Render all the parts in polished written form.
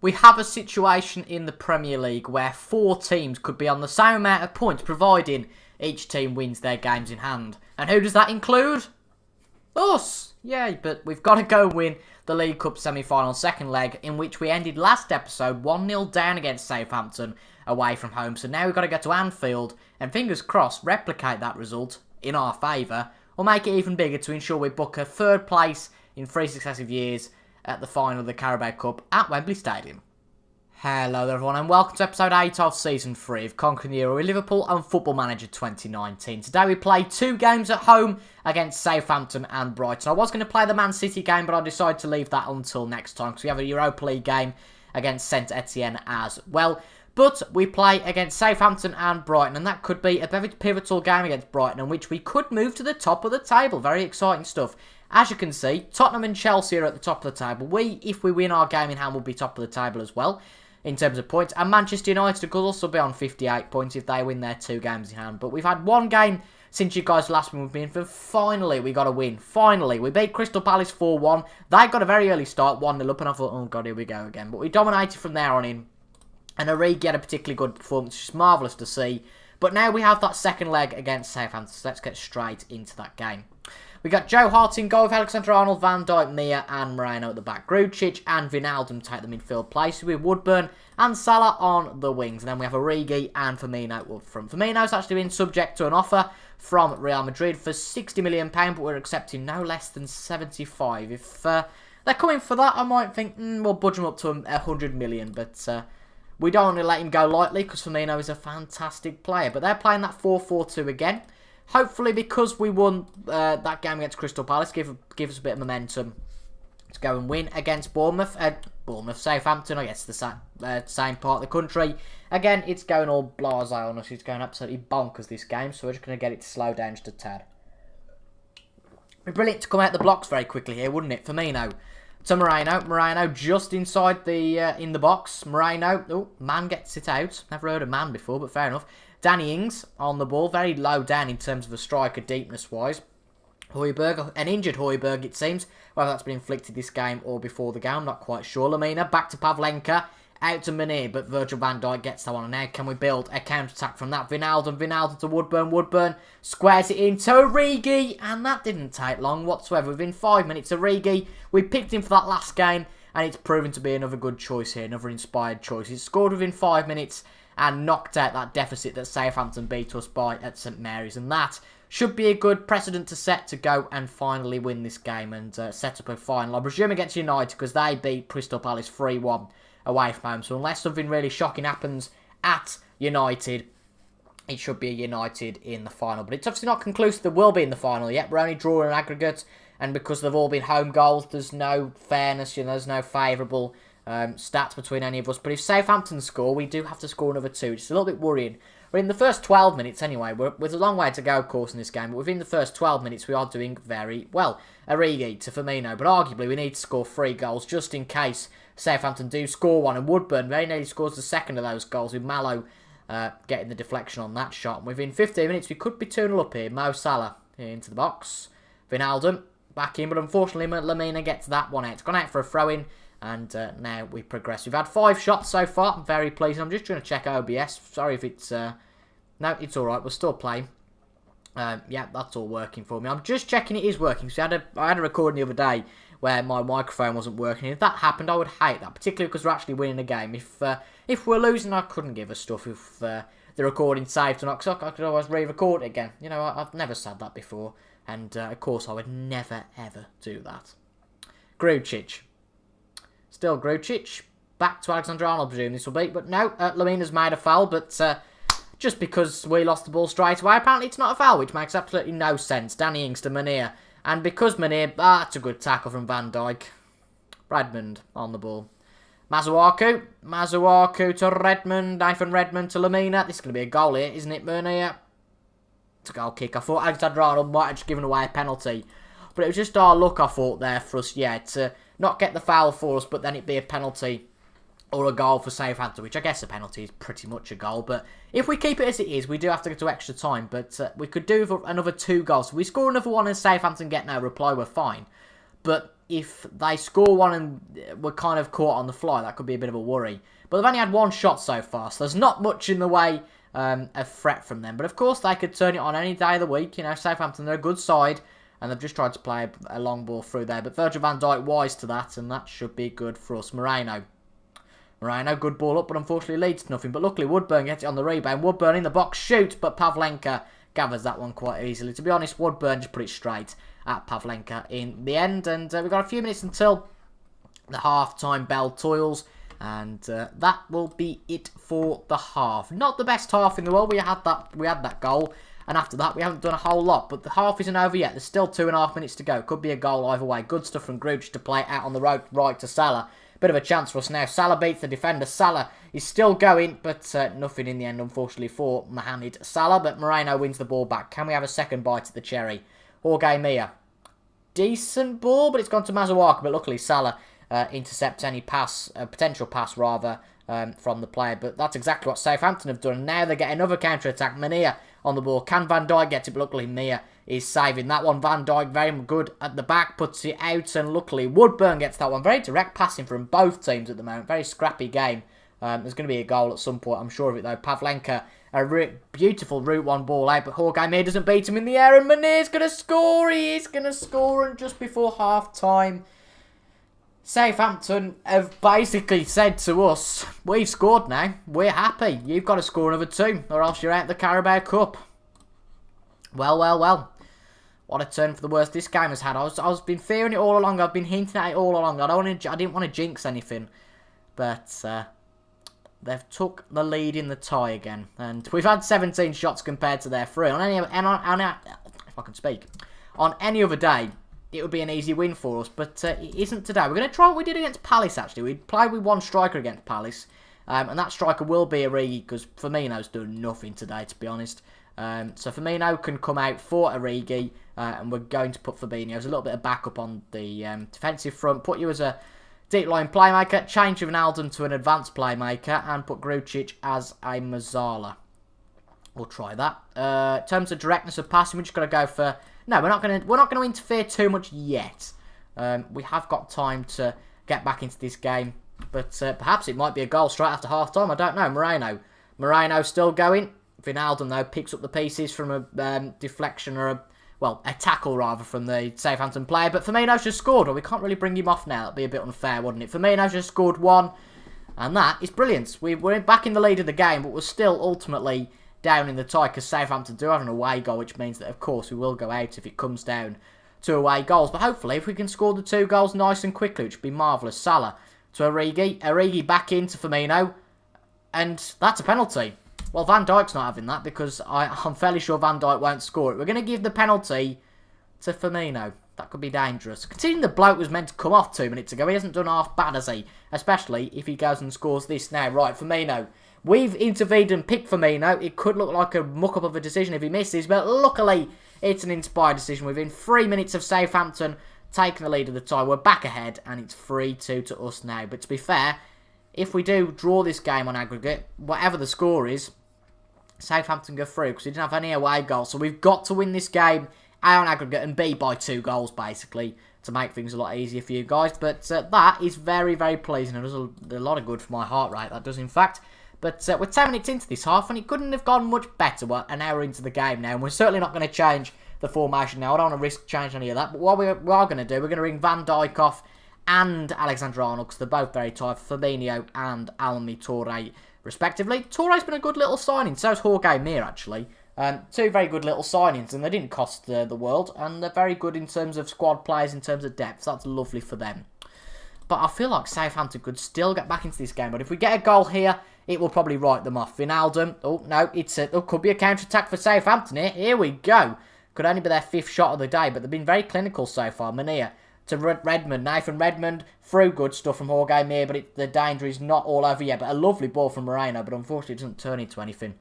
We have a situation in the Premier League where 4 teams could be on the same amount of points, providing each team wins their games in hand. And who does that include? Us! Yay, but we've got to go win the League Cup semi-final second leg, in which we ended last episode 1-0 down against Southampton away from home. So now we've got to go to Anfield and, fingers crossed, replicate that result in our favour, or make it even bigger to ensure we book a 3rd place in 3 successive years at the final of the Carabao Cup at Wembley Stadium. Hello there everyone, and welcome to episode 8 of season 3 of Conquering the Euro with Liverpool and Football Manager 2019. Today we play 2 games at home against Southampton and Brighton. I was going to play the Man City game, but I decided to leave that until next time because we have a Europa League game against Saint Etienne as well. But we play against Southampton and Brighton, and that could be a very pivotal game against Brighton, in which we could move to the top of the table. Very exciting stuff. As you can see, Tottenham and Chelsea are at the top of the table. If we win our game in hand, will be top of the table as well in terms of points. And Manchester United could also be on 58 points if they win their 2 games in hand. But we've had 1 game since you guys last won with me, and finally we got a win. Finally, we beat Crystal Palace 4-1. They got a very early start, 1-0 up, and I thought, oh god, here we go again. But we dominated from there on in. And Origi had a particularly good performance, which is marvellous to see. But now we have that second leg against Southampton, so let's get straight into that game. We got Joe Hart in goal with Alexander-Arnold, Van Dijk, Mia and Moreno at the back. Grujic and Wijnaldum take the midfield places with Woodburn and Salah on the wings. And then we have Origi and Firmino up front. Firmino's actually been subject to an offer from Real Madrid for £60 million, but we're accepting no less than 75. If they're coming for that, I might think, we'll budge them up to 100 million, but we don't want to let him go lightly because Firmino is a fantastic player. But they're playing that 4-4-2 again. Hopefully, because we won that game against Crystal Palace, give us a bit of momentum to go and win against Southampton, I guess the same part of the country. Again, it's going all blasé on us. It's going absolutely bonkers this game, so we're just going to get it to slow down just a tad. It'd be brilliant to come out the blocks very quickly here, wouldn't it? Firmino to Moreno. Moreno just inside the in the box. Moreno, oh, man gets it out. Never heard of man before, but fair enough. Danny Ings on the ball, very low down in terms of a striker deepness-wise. Højbjerg, an injured Højbjerg it seems, whether that's been inflicted this game or before the game, I'm not quite sure. Lamina, back to Pavlenka, out to Munir, but Virgil van Dijk gets that one. And now can we build a counter-attack from that? Wijnaldum to Woodburn, Woodburn squares it into Origi, and that didn't take long whatsoever. Within 5 minutes, Origi, we picked him for that last game, and it's proven to be another good choice here, another inspired choice. He's scored within 5 minutes, and knocked out that deficit that Southampton beat us by at St Mary's. And that should be a good precedent to set to go and finally win this game and set up a final. I presume against United because they beat Crystal Palace 3-1 away from home. So unless something really shocking happens at United, it should be a United in the final. But it's obviously not conclusive there will be in the final yet. We're only drawing an aggregate, and because they've all been home goals, there's no fairness, there's no favourable stats between any of us. But if Southampton score, we do have to score another 2. It's a little bit worrying. We're in the first 12 minutes anyway. There's a long way to go, of course, in this game. But within the first 12 minutes, we are doing very well. Origi to Firmino. But arguably, we need to score 3 goals just in case Southampton do score one. And Woodburn very nearly scores the second of those goals with Mallow getting the deflection on that shot. And within 15 minutes, we could be 2-0 up here. Mo Salah into the box. Wijnaldum back in. But unfortunately, Lamina gets that one out. It's gone out for a throw-in. And now we progress. We've had 5 shots so far. I'm very pleased. I'm just trying to check OBS. Sorry if it's... no, it's alright. We're still playing. Yeah, that's all working for me. I'm just checking it is working. So I had a recording the other day where my microphone wasn't working. If that happened, I would hate that. Particularly because we're actually winning a game. If we're losing, I couldn't give a stuff if the recording saved or not. Because I could always re-record it again. I've never said that before. And, of course, I would never, ever do that. Grujic. Still Grujic. Back to Alexander-Arnold, I presume this will be. But no, Lamina's made a foul. But just because we lost the ball straight away, apparently it's not a foul, which makes absolutely no sense. Danny Ings to Munir. And because Munir, that's a good tackle from Van Dijk. Redmond on the ball. Masuaku to Redmond. Nathan Redmond to Lamina. This is going to be a goal here, isn't it, Munir? It's a goal kick. I thought Alexander-Arnold might have just given away a penalty. But it was just our luck, I thought, there for us, to not get the foul for us, but then it'd be a penalty or a goal for Southampton, which I guess a penalty is pretty much a goal. But if we keep it as it is, we do have to go to extra time. But we could do another 2 goals. If we score another one and Southampton get no reply, we're fine. But if they score one and we're kind of caught on the fly, that could be a bit of a worry. But they've only had one shot so far, so there's not much in the way of threat from them. But of course, they could turn it on any day of the week. You know, Southampton, they're a good side, and they've just tried to play a long ball through there. But Virgil van Dijk wise to that, and that should be good for us. Moreno, good ball up, but unfortunately leads to nothing. But luckily, Woodburn gets it on the rebound. Woodburn in the box, shoots, but Pavlenka gathers that one quite easily. To be honest, Woodburn just put it straight at Pavlenka in the end. And we've got a few minutes until the half-time bell toils. And that will be it for the half. Not the best half in the world. We had that goal. And after that, we haven't done a whole lot. But the half isn't over yet. There's still 2.5 minutes to go. Could be a goal either way. Good stuff from Grujic to play out on the right to Salah. Bit of a chance for us now. Salah beats the defender. Salah is still going, but nothing in the end, unfortunately, for Mohamed Salah. But Moreno wins the ball back. Can we have a second bite at the cherry? Jorge Mia. Decent ball, but it's gone to Mazuaka. But luckily, Salah intercepts any pass, potential pass rather, from the player. But that's exactly what Southampton have done. And now they get another counter-attack. Mania on the ball. Can Van Dijk get it? But luckily, Mia is saving that one. Van Dijk very good at the back, puts it out, and luckily Woodburn gets that one. Very direct passing from both teams at the moment. Very scrappy game. There's going to be a goal at some point, I'm sure of it though. Pavlenka, a beautiful route one ball out, but Jorge Mir doesn't beat him in the air, and Manir's going to score. He is going to score, and just before half time, Southampton have basically said to us, we've scored now, we're happy, you've got to score another 2, or else you're out of the Carabao Cup. Well. What a turn for the worse this game has had. I've been fearing it all along. I've been hinting at it all along. I didn't want to jinx anything. But they've took the lead in the tie again. And we've had 17 shots compared to their 3. If I can speak. On any other day, it would be an easy win for us. But it isn't today. We're going to try what we did against Palace, actually. We played with one striker against Palace. And that striker will be Origi, because Firmino's doing nothing today, to be honest. So Firmino can come out for Origi, and we're going to put Fabinho as a little bit of backup on the defensive front. Put you as a deep line playmaker, change Wijnaldum to an advanced playmaker, and put Grujic as a Mazzala. We'll try that. In terms of directness of passing, we're just going to go for. No, we're not going to interfere too much yet. We have got time to get back into this game, but perhaps it might be a goal straight after half time. I don't know. Moreno still going. Wijnaldum, though, picks up the pieces from a deflection or a tackle, rather, from the Southampton player. But Firmino's just scored. Well, we can't really bring him off now. That'd be a bit unfair, wouldn't it? Firmino's just scored 1, and that is brilliant. We're back in the lead of the game, but we're still ultimately down in the tie because Southampton do have an away goal, which means that, of course, we will go out if it comes down to away goals. But hopefully, if we can score the 2 goals nice and quickly, which would be marvellous. Salah to Origi back into Firmino, and that's a penalty. Well, Van Dijk's not having that because I'm fairly sure Van Dijk won't score it. We're going to give the penalty to Firmino. That could be dangerous. Considering the bloke was meant to come off 2 minutes ago, he hasn't done half bad, has he? Especially if he goes and scores this now. Right, Firmino. We've intervened and picked Firmino. It could look like a muck-up of a decision if he misses, but luckily it's an inspired decision. Within 3 minutes of Southampton taking the lead of the tie, we're back ahead, and it's 3-2 to us now. But to be fair, if we do draw this game on aggregate, whatever the score is, Southampton go through because we didn't have any away goals. So we've got to win this game A on aggregate and B by 2 goals, basically, to make things a lot easier for you guys. But that is very, very pleasing. It does a lot of good for my heart rate, that does, in fact. But we're 10 minutes into this half, and it couldn't have gone much better. We're an hour into the game now, and we're certainly not going to change the formation now. I don't want to risk changing any of that. But what we are going to do, we're going to bring Van Dijk off and Alexander-Arnold, because they're both very tired, Fabinho and Almi Torre, respectively. Torre's been a good little signing, so's Jorge Mir, actually. 2 very good little signings, and they didn't cost the world, and they're very good in terms of squad players, in terms of depth. So that's lovely for them. But I feel like Southampton could still get back into this game, but if we get a goal here, it will probably write them off. Wijnaldum, oh no, it could be a counter-attack for Southampton here. Here we go. Could only be their 5th shot of the day, but they've been very clinical so far. Mania to Redmond. Nathan Redmond through good stuff from Jorge Mir, but the danger is not all over yet. But a lovely ball from Moreno, but unfortunately it doesn't turn into anything.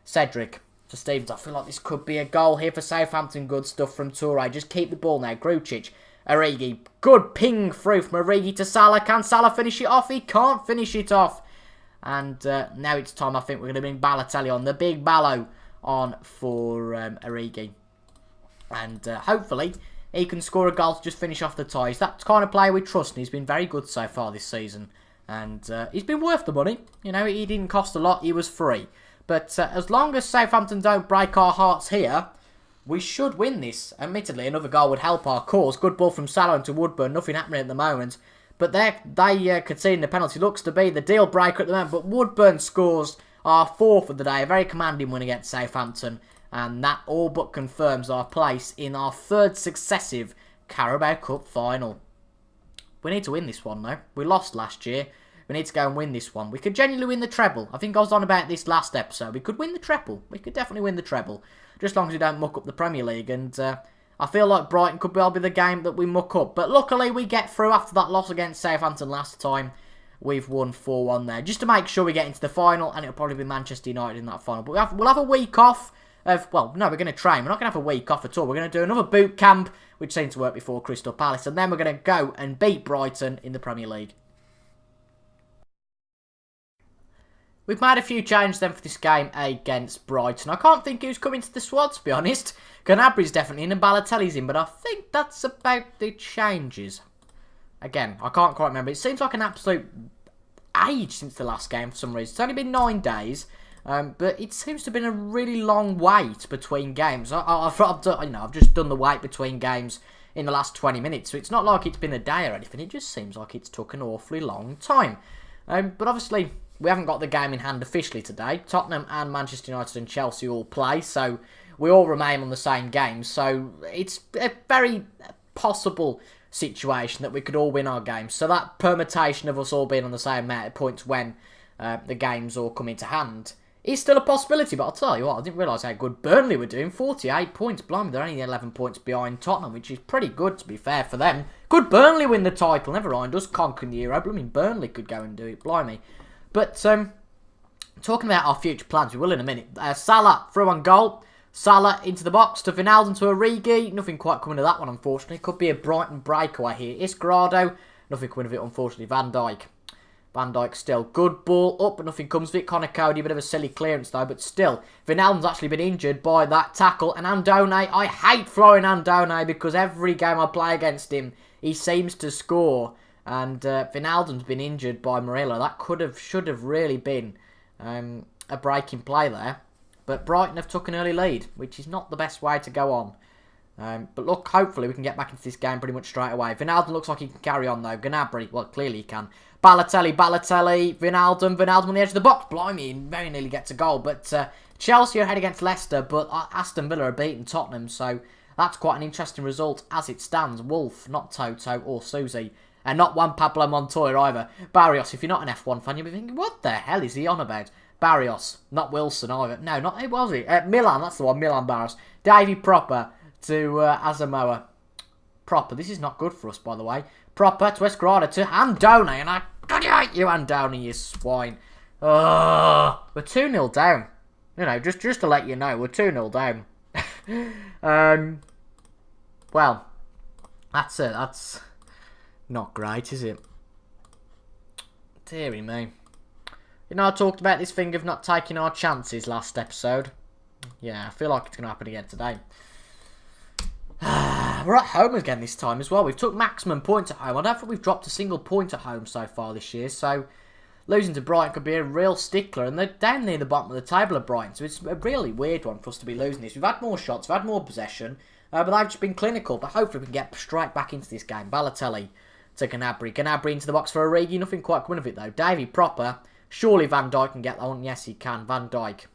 Cedric to Stevens. I feel like this could be a goal here for Southampton. Good stuff from Toure. Just keep the ball now. Grujic. Origi. Good ping through from Origi to Salah. Can Salah finish it off? He can't finish it off. And now it's time, I think, we're going to bring Balotelli on. The big Ballo on for Origi. And hopefully he can score a goal to just finish off the ties. That's the kind of player we trust, and he's been very good so far this season. And he's been worth the money. You know, he didn't cost a lot, he was free. But as long as Southampton don't break our hearts here, we should win this. Admittedly, another goal would help our cause. Good ball from Salah to Woodburn, nothing happening at the moment. But they conceding the penalty. Looks to be the deal breaker at the moment. But Woodburn scores our fourth of the day. A very commanding win against Southampton. And that all but confirms our place in our third successive Carabao Cup final. We need to win this one though. We lost last year. We need to go and win this one. We could genuinely win the treble. I think I was on about this last episode. We could win the treble. We could definitely win the treble. Just as long as we don't muck up the Premier League. And I feel like Brighton could well be the game that we muck up. But luckily we get through after that loss against Southampton last time. We've won 4-1 there. Just to make sure we get into the final. And it'll probably be Manchester United in that final. But we'll have a week off. Well, no, we're going to train. We're not going to have a week off at all. We're going to do another boot camp, which seemed to work before Crystal Palace. And then we're going to go and beat Brighton in the Premier League. We've made a few changes then for this game against Brighton. I can't think who's coming to the squad, to be honest. Gnabry's definitely in and Balotelli's in, but I think that's about the changes. Again, I can't quite remember. It seems like an absolute age since the last game for some reason. It's only been 9 days. But it seems to have been a really long wait between games. I've just done the wait between games in the last 20 minutes, so it's not like it's been a day or anything. It just seems like it's took an awfully long time. But obviously, we haven't got the game in hand officially today. Tottenham and Manchester United and Chelsea all play, so we all remain on the same game. So it's a very possible situation that we could all win our games. So that permutation of us all being on the same amount of points when the games all come into hand is still a possibility, but I'll tell you what, I didn't realise how good Burnley were doing. 48 points, blimey, they're only 11 points behind Tottenham, which is pretty good, to be fair, for them. Could Burnley win the title? Never mind us conquering the Euro, blooming Burnley could go and do it, blimey. But, talking about our future plans, we will in a minute. Salah through on goal. Salah into the box to Wijnaldum to Origi. Nothing quite coming of that one, unfortunately. Could be a Brighton breakaway here. Iscarado. Nothing coming of it, unfortunately. Van Dijk. Van Dijk still. Good ball up, but nothing comes of it. Connor Cody, a bit of a silly clearance though, but still. Wijnaldum's actually been injured by that tackle. And Andone, I hate throwing Andone because every game I play against him, he seems to score. And Wijnaldum's been injured by Murillo. That should have really been a breaking play there. But Brighton have took an early lead, which is not the best way to go on. But look, hopefully we can get back into this game pretty much straight away. Wijnaldum looks like he can carry on though. Gnabry, well, clearly he can. Balotelli, Wijnaldum on the edge of the box. Blimey, he very nearly gets a goal. But Chelsea are ahead against Leicester, but Aston Villa are beating Tottenham. So that's quite an interesting result as it stands. Wolf, not Toto or Susie. And not Juan Pablo Montoya either. Barrios, if you're not an F1 fan, you'll be thinking, what the hell is he on about? Barrios, not Wilson either. No, not who was he? Milan, that's the one, Milan Barrios. Davy Proper to Asamoah. Proper, this is not good for us, by the way. Proper to Escarada to Andone, and I hate you, Andone, you swine. We're 2-0 down. You know, just to let you know, we're 2-0 down. Well, that's it. That's not great, is it? Deary me. You know, I talked about this thing of not taking our chances last episode. Yeah, I feel like it's going to happen again today. We're at home again this time as well. We've took maximum points at home. I don't think we've dropped a single point at home so far this year. So losing to Brighton could be a real stickler. And they're down near the bottom of the table of Brighton. So it's a really weird one for us to be losing this. We've had more shots. We've had more possession. But they've just been clinical. But hopefully we can get straight back into this game. Balotelli to Gnabry. Gnabry into the box for Origi. Nothing quite coming of it though. Davy Proper. Surely Van Dijk can get that one. Yes, he can. Van Dijk.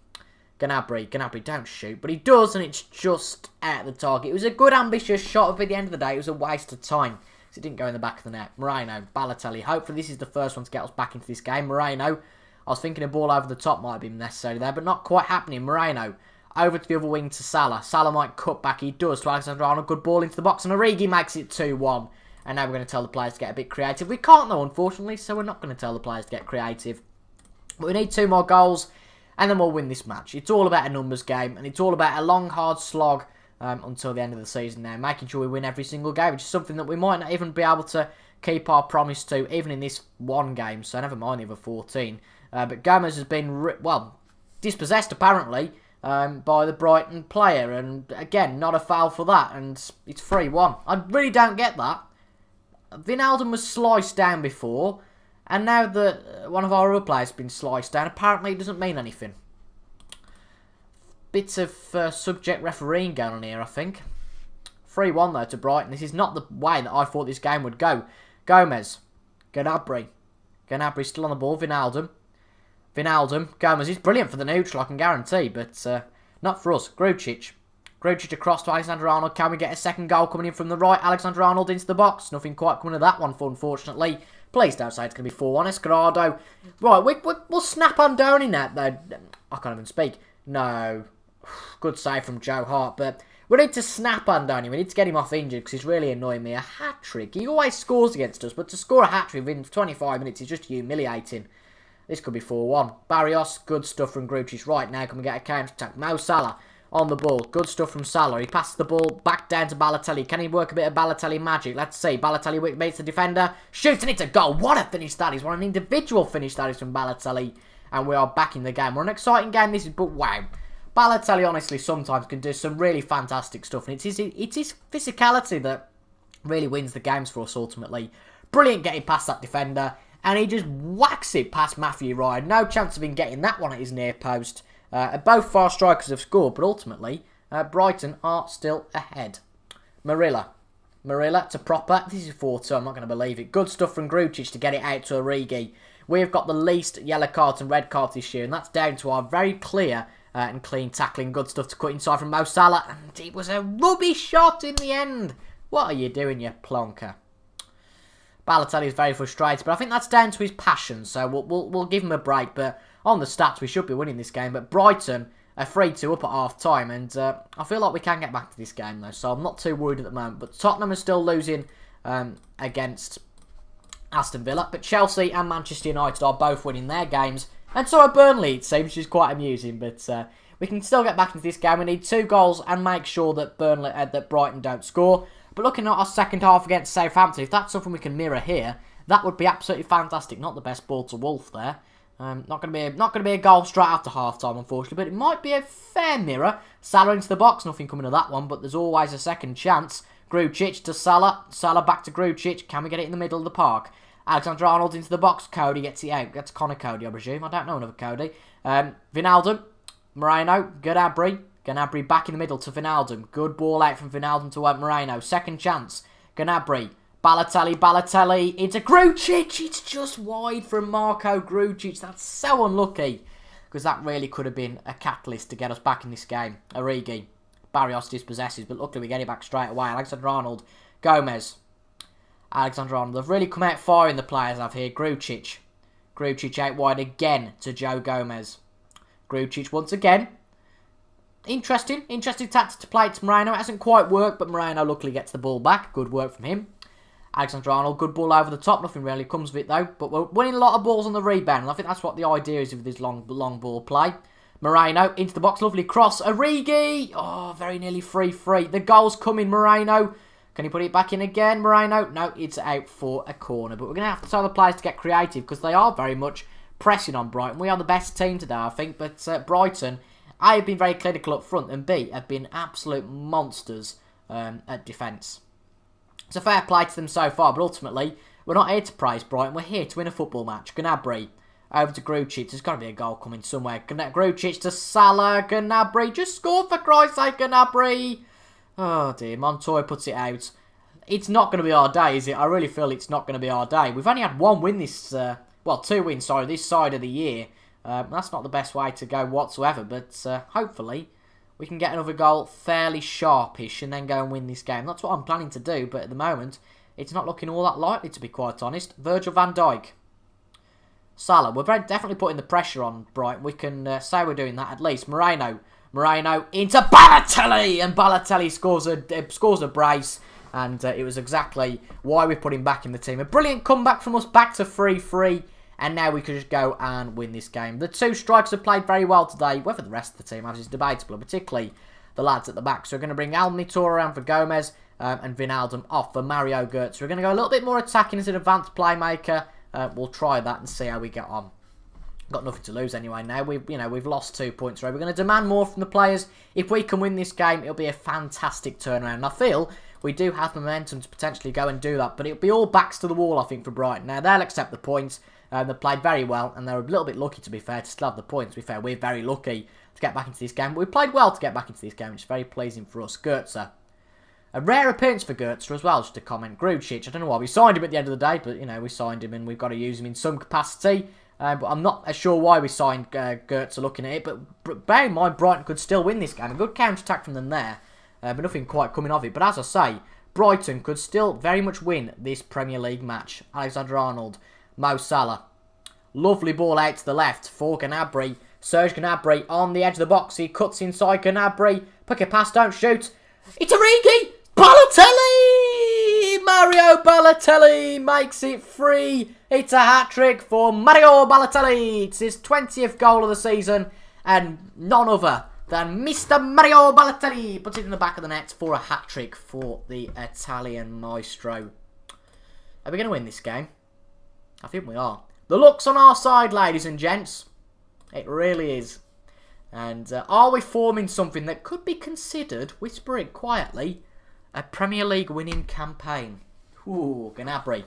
Gnabry, don't shoot. But he does, and it's just at the target. It was a good, ambitious shot, but at the end of the day, it was a waste of time. Because it didn't go in the back of the net. Moreno, Balotelli. Hopefully this is the first one to get us back into this game. Moreno. I was thinking a ball over the top might have been necessary there, but not quite happening. Moreno. Over to the other wing to Salah. Salah might cut back. He does to Alexander-Arnold. Good ball into the box, and Origi makes it 2-1. And now we're going to tell the players to get a bit creative. We can't though, unfortunately, so we're not going to tell the players to get creative. But we need 2 more goals. And then we'll win this match. It's all about a numbers game. And it's all about a long, hard slog until the end of the season now. Making sure we win every single game. Which is something that we might not even be able to keep our promise to. Even in this one game. So never mind the other 14. But Gomez has been, dispossessed apparently. by the Brighton player. And again, not a foul for that. And it's 3-1. I really don't get that. Wijnaldum was sliced down before. And now that one of our other players has been sliced down, apparently it doesn't mean anything. Bits of subject refereeing going on here, I think. 3-1 though to Brighton. This is not the way that I thought this game would go. Gomez. Gnabry. Gnabry still on the ball. Wijnaldum. Gomez is brilliant for the neutral, I can guarantee. But not for us. Grujic. Grujic across to Alexander-Arnold. Can we get a second goal coming in from the right? Alexander-Arnold into the box. Nothing quite coming of that one, unfortunately. Please don't say it's going to be 4-1. Escarado. Right, we'll snap on down in that, though. I can't even speak. No. Good save from Joe Hart, but we need to snap on Donny. We need to get him off injured because he's really annoying me. A hat-trick. He always scores against us, but to score a hat-trick within 25 minutes is just humiliating. This could be 4-1. Barrios, good stuff from Grujic. Right now, can we get a counter-attack? Mo Salah on the ball. Good stuff from Salah. He passes the ball back down to Balotelli. Can he work a bit of Balotelli magic? Let's see. Balotelli meets the defender. Shoots and it's a goal. What a finish that is. What an individual finish that is from Balotelli. And we are back in the game. We're an exciting game this is, but wow. Balotelli honestly sometimes can do some really fantastic stuff. And it's his physicality that really wins the games for us ultimately. Brilliant getting past that defender. And he just whacks it past Matthew Ryan. No chance of him getting that one at his near post. Both far strikers have scored, but ultimately, Brighton are still ahead. Marilla to proper. This is 4-2, I'm not going to believe it. Good stuff from Grujic to get it out to Origi. We've got the least yellow cards and red cards this year, and that's down to our very clear and clean tackling. Good stuff to cut inside from Mo Salah, and it was a rubbish shot in the end. What are you doing, you plonker? Balotelli is very frustrated, but I think that's down to his passion, so we'll give him a break, but on the stats, we should be winning this game. But Brighton are 3-2 up at half-time. And I feel like we can get back to this game, though. So I'm not too worried at the moment. But Tottenham are still losing against Aston Villa. But Chelsea and Manchester United are both winning their games. And so are Burnley, it seems, which is quite amusing. But we can still get back into this game. We need 2 goals and make sure that that Brighton don't score. But looking at our second half against Southampton, if that's something we can mirror here, that would be absolutely fantastic. Not the best ball to Wolf there. Not going to be a goal straight after half-time, unfortunately, but it might be a fair mirror. Salah into the box, nothing coming of that one, but there's always a second chance. Grujic to Salah, Salah back to Grujic. Can we get it in the middle of the park? Alexander-Arnold into the box, Cody gets it out. That's Connor Cody, I presume. I don't know another Cody. Wijnaldum, Moreno, Gnabry back in the middle to Wijnaldum. Good ball out from Wijnaldum to Moreno. Second chance, Gnabry. Balotelli into Grujic. It's just wide from Marco Grujic. That's so unlucky. Because that really could have been a catalyst to get us back in this game. Origi. Barrios dispossesses, but luckily we get it back straight away. Alexander-Arnold. Gomez. Alexander-Arnold. They've really come out firing the players I've here. Grujic. Grujic out wide again to Joe Gomez. Grujic once again. Interesting tactic to play to Moreno. It hasn't quite worked, but Moreno luckily gets the ball back. Good work from him. Alexander-Arnold, good ball over the top. Nothing really comes of it, though. But we're winning a lot of balls on the rebound. And I think that's what the idea is with this long ball play. Moreno, into the box. Lovely cross. Origi. Oh, very nearly 3-3. The goal's coming, Moreno. Can he put it back in again, Moreno? No, it's out for a corner. But we're going to have to tell the players to get creative because they are very much pressing on Brighton. We are the best team today, I think. But Brighton, A, have been very clinical up front. And B, have been absolute monsters at defence. It's a fair play to them so far, but ultimately, we're not here to praise Brighton. We're here to win a football match. Gnabry over to Grujic. There's got to be a goal coming somewhere. Grujic to Salah. Gnabry. Just score for Christ's sake, Gnabry. Oh dear, Montoya puts it out. It's not going to be our day, is it? I really feel it's not going to be our day. We've only had 1 win this... 2 wins, sorry, this side of the year. That's not the best way to go whatsoever, but hopefully... we can get another goal fairly sharpish and then go and win this game. That's what I'm planning to do, but at the moment, it's not looking all that likely, to be quite honest. Virgil van Dijk. Salah. We're definitely putting the pressure on Brighton. We can say we're doing that at least. Moreno into Balotelli! And Balotelli scores a brace. And it was exactly why we put him back in the team. A brilliant comeback from us, back to 3-3. And now we could just go and win this game. The 2 strikers have played very well today. Whether the rest of the team has is debatable, particularly the lads at the back. So we're going to bring Almitor around for Gomez and Wijnaldum off for Mario Götze. We're going to go a little bit more attacking as an advanced playmaker. We'll try that and see how we get on. Got nothing to lose anyway now. We've lost 2 points, right? We're going to demand more from the players. If we can win this game, it'll be a fantastic turnaround. And I feel we do have momentum to potentially go and do that. But it'll be all backs to the wall, I think, for Brighton. Now, they'll accept the points. They played very well, and they're a little bit lucky, to be fair, to still have the points. To be fair, we're very lucky to get back into this game. But we played well to get back into this game, which is very pleasing for us. Goetze. A rare appearance for Goetze as well, just to comment. Grujic, I don't know why we signed him at the end of the day, but, we signed him, and we've got to use him in some capacity. But I'm not sure why we signed Goetze looking at it. But bear in mind, Brighton could still win this game. A good counter-attack from them there. But nothing quite coming of it. But as I say, Brighton could still very much win this Premier League match. Alexander-Arnold, Mo Salah. Lovely ball out to the left for Gnabry. Serge Gnabry on the edge of the box. He cuts inside Gnabry. Pick a pass, don't shoot. It's Origi! Balotelli! Mario Balotelli makes it 3. It's a hat-trick for Mario Balotelli. It's his 20th goal of the season. And none other than Mr. Mario Balotelli puts it in the back of the net for a hat-trick for the Italian maestro. Are we going to win this game? I think we are. The luck's on our side, ladies and gents. It really is. And are we forming something that could be considered, whisper it quietly, a Premier League winning campaign? Ooh, Gnabry.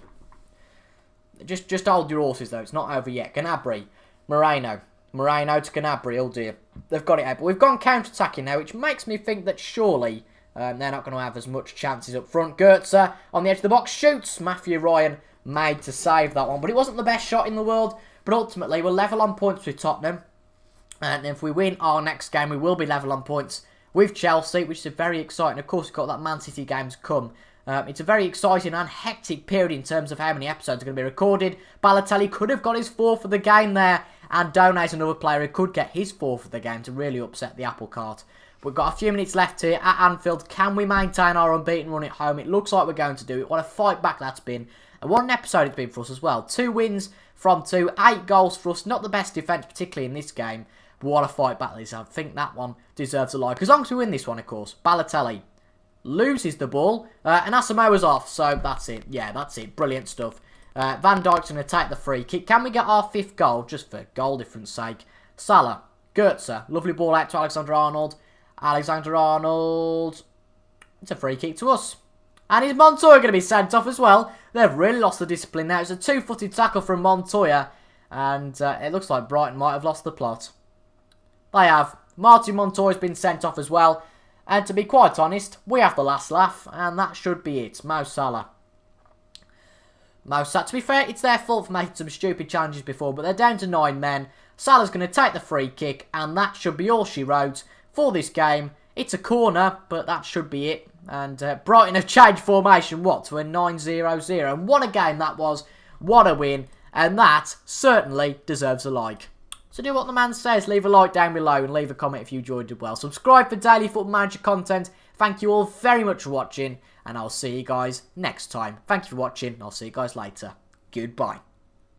Just hold your horses, though. It's not over yet. Gnabry. Moreno. Moreno to Gnabry. Oh, dear. They've got it out. But we've gone counter-attacking now, which makes me think that surely they're not going to have as much chances up front. Goetze on the edge of the box shoots. Matthew Ryan made to save that one. But it wasn't the best shot in the world. But ultimately, we're level on points with Tottenham. And if we win our next game, we will be level on points with Chelsea, which is very exciting. Of course, we've got that Man City game to come. It's a very exciting and hectic period in terms of how many episodes are going to be recorded. Balotelli could have got his 4th of the game there. And Done's another player who could get his 4th of the game to really upset the apple cart. We've got a few minutes left here at Anfield. Can we maintain our unbeaten run at home? It looks like we're going to do it. What a fight back that's been. And what an episode it's been for us as well. 2 wins from 2. 8 goals for us. Not the best defence, particularly in this game. But what a fight back this is. I think that one deserves a like. As long as we win this one, of course. Balotelli loses the ball. And Asamoah's off. So that's it. Yeah, that's it. Brilliant stuff. Van Dijk's going to take the free kick. Can we get our 5th goal? Just for goal difference sake. Salah. Goetze. Lovely ball out to Alexander-Arnold. Alexander-Arnold. It's a free kick to us. And is Montoya going to be sent off as well? They've really lost the discipline now. It's a 2-footed tackle from Montoya. And it looks like Brighton might have lost the plot. They have. Martin Montoya's been sent off as well. And to be quite honest, we have the last laugh. And that should be it. Mo Salah. Mo Salah. To be fair, it's their fault for making some stupid challenges before. But they're down to 9 men. Salah's going to take the free kick. And that should be all she wrote for this game. It's a corner, but that should be it. And Brighton have changed formation, what, to a 9-0-0. And what a game that was. What a win. And that certainly deserves a like. So do what the man says. Leave a like down below and leave a comment if you enjoyed it well. Subscribe for daily Football Manager content. Thank you all very much for watching. And I'll see you guys next time. Thank you for watching. And I'll see you guys later. Goodbye.